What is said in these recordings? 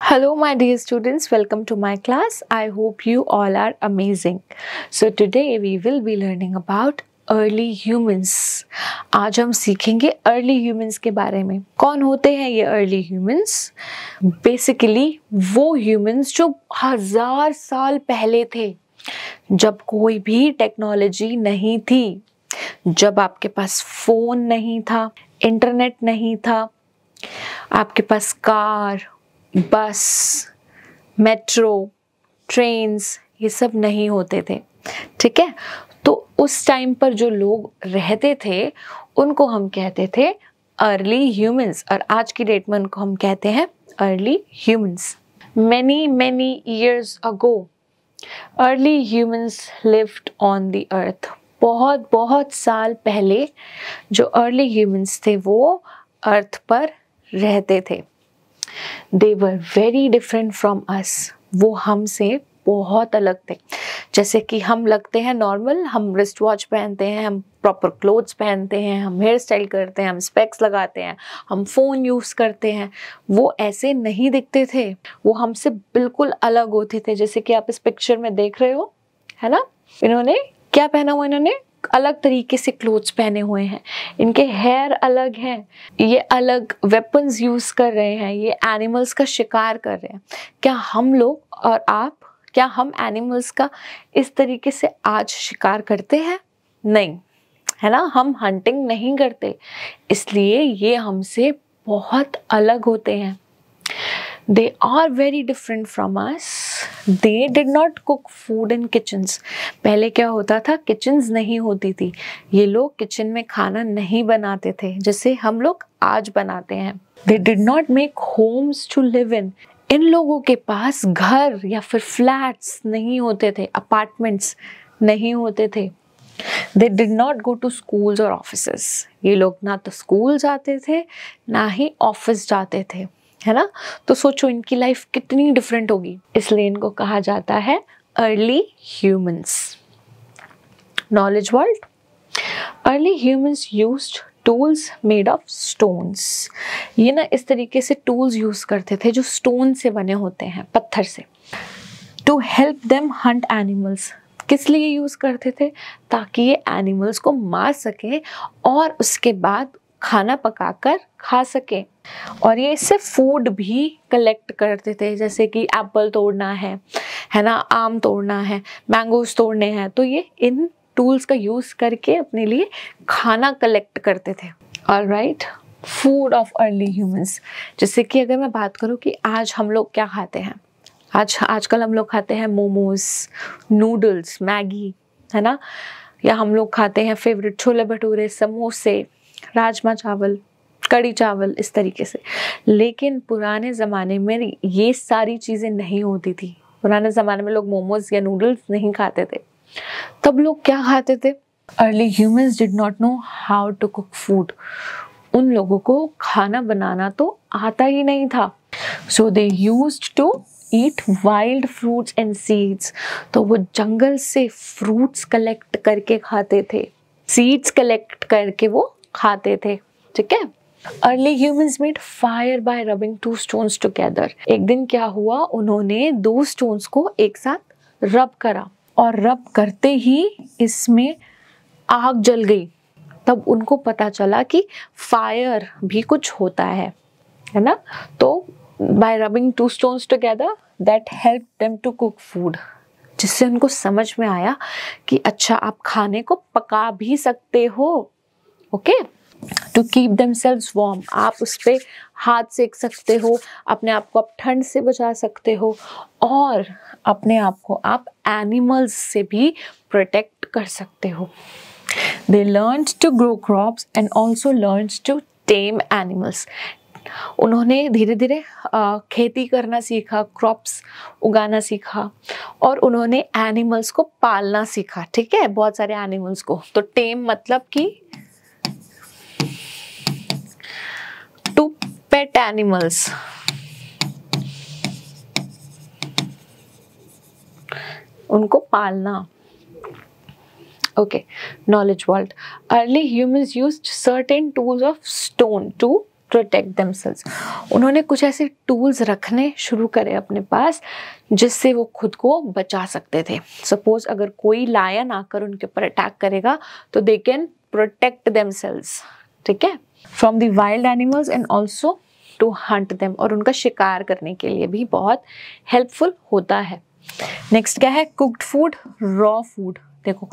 Hello, my dear students. Welcome to my class. I hope you all are amazing. So today we will be learning about early humans. आज हम सीखेंगे early humans के बारे में. कौन होते हैं ये early humans? Basically वो humans जो 1000 साल पहले थे, जब कोई भी टेक्नोलॉजी नहीं थी, जब आपके पास फोन नहीं था, इंटरनेट नहीं था, आपके पास कार, बस, मेट्रो, ट्रेन्स ये सब नहीं होते थे. ठीक है, तो उस टाइम पर जो लोग रहते थे उनको हम कहते थे अर्ली ह्यूमंस, और आज की डेट में उनको हम कहते हैं early humans. many years ago early humans lived on the earth. बहुत साल पहले जो अर्ली ह्यूमंस थे वो अर्थ पर रहते थे. They were very different from us. वो हमसे बहुत अलग थे. जैसे कि हम लगते हैं नॉर्मल, हम रिस्ट वॉच पहनते हैं, हम प्रॉपर क्लोथ्स पहनते हैं, हम हेयर स्टाइल करते हैं, हम स्पेक्स लगाते हैं, हम फ़ोन यूज़ करते हैं. वो ऐसे नहीं दिखते थे, वो हमसे बिल्कुल अलग होते थे. जैसे कि आप इस पिक्चर में देख रहे हो, है ना. इन्होंने क्या पहना हुआ, इन्होंने अलग तरीके से क्लोथ्स पहने हुए हैं, इनके हेयर अलग हैं, ये अलग वेपन्स यूज कर रहे हैं, ये एनिमल्स का शिकार कर रहे हैं. क्या हम लोग और आप, क्या हम एनिमल्स का इस तरीके से आज शिकार करते हैं? नहीं, है ना. हम हंटिंग नहीं करते, इसलिए ये हमसे बहुत अलग होते हैं. They are very different from us. They did not cook food in kitchens. पहले क्या होता था, किचन्स नहीं होती थी, ये लोग किचन में खाना नहीं बनाते थे जैसे हम लोग आज बनाते हैं. They did not make homes to live in. इन लोगों के पास घर या फिर फ्लैट्स नहीं होते थे, अपार्टमेंट्स नहीं होते थे. They did not go to schools or offices. ये लोग ना तो स्कूल जाते थे ना ही ऑफिस जाते थे, है ना. तो सोचो इनकी लाइफ कितनी डिफरेंट होगी, इसलिए इनको कहा जाता है early humans. Knowledge world. Early humans used tools made of stones. ये ना इस तरीके से टूल्स यूज करते थे जो स्टोन से बने होते हैं, पत्थर से. To help them hunt animals. किस लिए यूज करते थे? ताकि ये एनिमल्स को मार सके और उसके बाद खाना पकाकर खा सके. और ये इससे फूड भी कलेक्ट करते थे, जैसे कि एप्पल तोड़ना है ना, आम तोड़ना है, मैंगोज तोड़ने हैं, तो ये इन टूल्स का यूज करके अपने लिए खाना कलेक्ट करते थे. Alright, food of early humans. जैसे कि अगर मैं बात करूँ कि आज हम लोग क्या खाते हैं, आजकल हम लोग खाते हैं मोमोज, नूडल्स, मैगी, है ना. या हम लोग खाते हैं फेवरेट छोले भटूरे, समोसे, राजमा चावल, कड़ी चावल, इस तरीके से. लेकिन पुराने ज़माने में ये सारी चीज़ें नहीं होती थी. पुराने ज़माने में लोग मोमोज या नूडल्स नहीं खाते थे. तब लोग क्या खाते थे? Early humans did not know how to cook food. उन लोगों को खाना बनाना तो आता ही नहीं था. So they used to eat wild fruits and seeds. तो वो जंगल से फ्रूट्स कलेक्ट करके खाते थे, सीड्स कलेक्ट करके वो खाते थे. ठीक है. Early humans made fire by rubbing two stones together. एक दिन क्या हुआ, उन्होंने दो स्टोन्स को एक साथ रब करा, और रब करते ही इसमें आग जल गई. तब उनको पता चला कि फायर भी कुछ होता है ना. तो by rubbing two stones together that help them to cook food. जिससे उनको समझ में आया कि अच्छा, आप खाने को पका भी सकते हो. Okay. To keep themselves warm. आप उस पर हाथ सेक सकते हो, अपने आप को आप ठंड से बचा सकते हो, और अपने आप को आप एनिमल्स से भी प्रोटेक्ट कर सकते हो. They learned to grow crops and also learned to tame animals. उन्होंने धीरे धीरे खेती करना सीखा, क्रॉप्स उगाना सीखा, और उन्होंने एनिमल्स को पालना सीखा. ठीक है, बहुत सारे एनिमल्स को. तो टेम मतलब कि टू पेट एनिमल्स. उनको पालना. Okay, knowledge world. Early humans used certain tools of stone to protect themselves. उन्होंने कुछ ऐसे टूल्स रखने शुरू करे अपने पास जिससे वो खुद को बचा सकते थे। सपोज अगर कोई लायन आकर उनके ऊपर अटैक करेगा तो दे कैन प्रोटेक्ट देमसेल्व्स, ठीक है, from the wild animals and also to hunt them, और उनका शिकार करने के लिए भी बहुत हेल्पफुल होता है। नेक्स्ट क्या है, कुक्ड फूड, रॉ फूड। देखो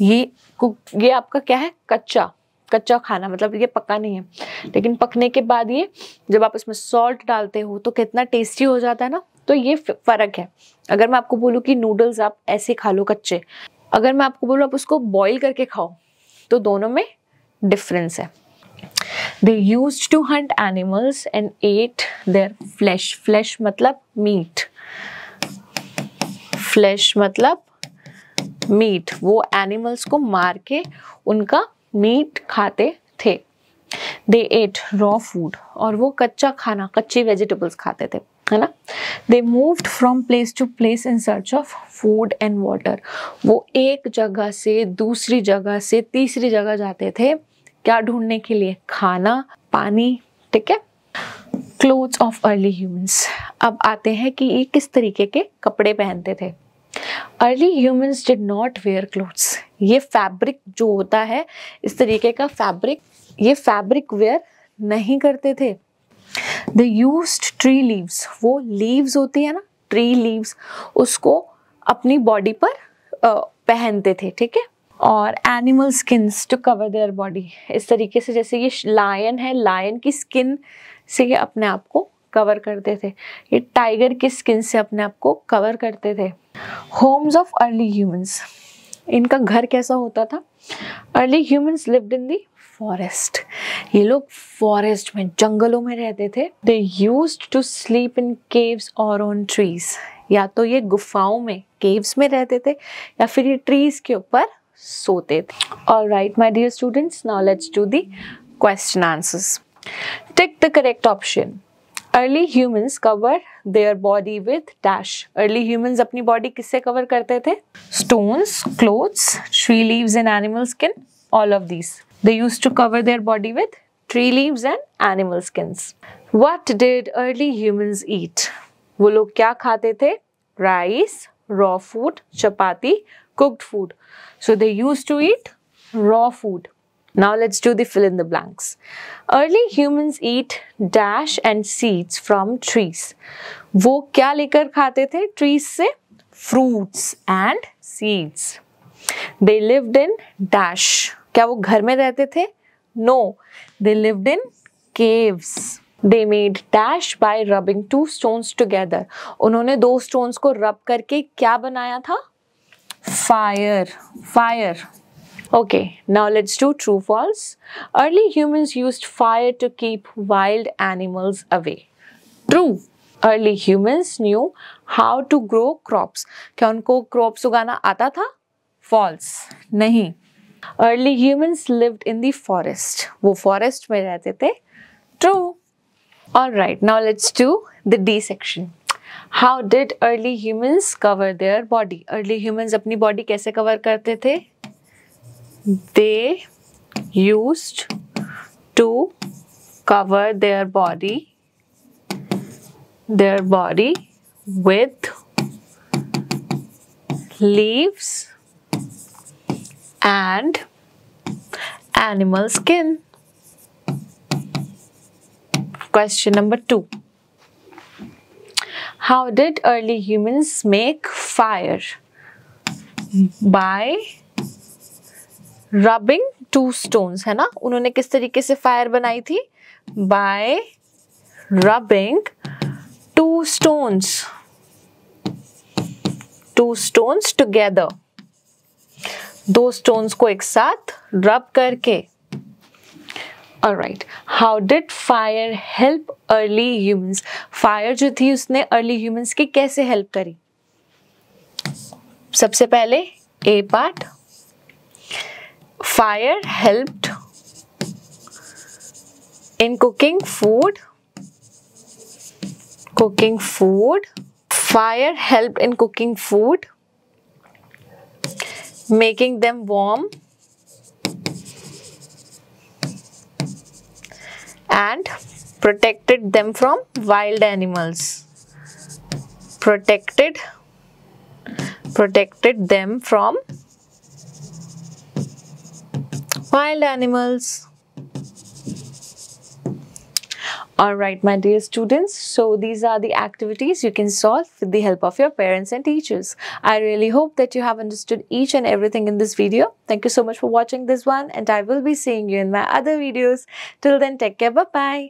ये आपका क्या है, कच्चा खाना, मतलब ये पका नहीं है, लेकिन पकने के बाद ये जब आप इसमें सॉल्ट डालते हो तो कितना टेस्टी हो जाता है ना। तो ये फर्क है। अगर मैं आपको बोलूँ कि नूडल्स आप ऐसे खा लो कच्चे, अगर मैं आपको बोलूँ आप उसको बॉईल करके खाओ, तो दोनों में डिफरेंस है। They used to hunt animals and ate their flesh. Flesh मतलब मीट, फ्लैश मतलब मीट, वो एनिमल्स को मार के उनका मीट खाते थे। They ate raw food, और वो कच्चा खाना, कच्ची वेजिटेबल्स खाते थे, है ना। They moved from place to place in search of food and water. वो एक जगह से दूसरी जगह से तीसरी जगह जाते थे, क्या ढूंढने के लिए, खाना, पानी, ठीक है। Clothes of early humans. अब आते हैं कि ये किस तरीके के कपड़े पहनते थे। Early humans did not wear clothes. ये फैब्रिक जो होता है, इस तरीके का फैब्रिक, ये फैब्रिक वेयर नहीं करते थे। दे यूज्ड ट्री लीव्स, वो लीव्स होती है ना, ट्री लीव्स, उसको अपनी बॉडी पर पहनते थे, ठीक है। और animal skins to cover their body, इस तरीके से, जैसे ये लायन है, लायन की स्किन से ये अपने आप को कवर करते थे, ये टाइगर की स्किन से अपने आप को कवर करते थे। होम्स ऑफ अर्ली ह्यूमंस, इनका घर कैसा होता था। Early humans lived in the forest, ये लोग फॉरेस्ट में, जंगलों में रहते थे। They used to sleep in caves और ऑन ट्रीज, या तो ये गुफाओं में, केव्स में रहते थे, या फिर ये ट्रीज के ऊपर सोते थे। Alright my dear students, now let's do the question answers. Tick the correct option. Early humans cover their body with dash. अर्ली ह्यूमंस अपनी बॉडी किससे कवर करते थे, stones, clothes, tree leaves and animal skin, all of these. They used to cover their body with tree leaves and animal skins. What did early humans eat? वो लोग क्या खाते थे, rice, raw food, chapati, cooked food. So they used to eat raw food. Now let's do the fill in the blanks. Early humans eat dash and seeds from trees. वो क्या लेकर खाते थे trees से, fruits and seeds. They lived in dash. क्या वो घर में रहते थे, no, they lived in caves. They made dash by rubbing two stones together, उन्होंने दो स्टोन्स को रब करके क्या बनाया था, fire. Okay, now let's do true false. Early humans used fire to keep wild animals away. True, early humans knew how to grow crops, क्या उनको crops उगाना आता था, फॉल्स, नहीं। Early humans lived in the forest, वो forest में रहते थे, true. Alright, now let's do the D section. How did early humans cover their body? Early humans अपनी body कैसे cover करते थे, they used to cover their body with leaves and animal skin. Question number 2. How did early humans make fire? By rubbing two stones, है ना। उन्होंने किस तरीके से फायर बनाई थी, by rubbing two stones together, दो स्टोन्स को एक साथ रब करके। Alright, how did fire help early humans? Fire जो थी उसने अर्ली ह्यूमंस की कैसे हेल्प करी। सबसे पहले A part, fire helped in cooking food, fire helped in cooking food, making them warm, and Protected them from wild animals. Protected them from wild animals. Alright, my dear students, so these are the activities you can solve with the help of your parents and teachers. I really hope that you have understood each and everything in this video. Thank you so much for watching this one, and I will be seeing you in my other videos. Till then, take care. Bye-bye.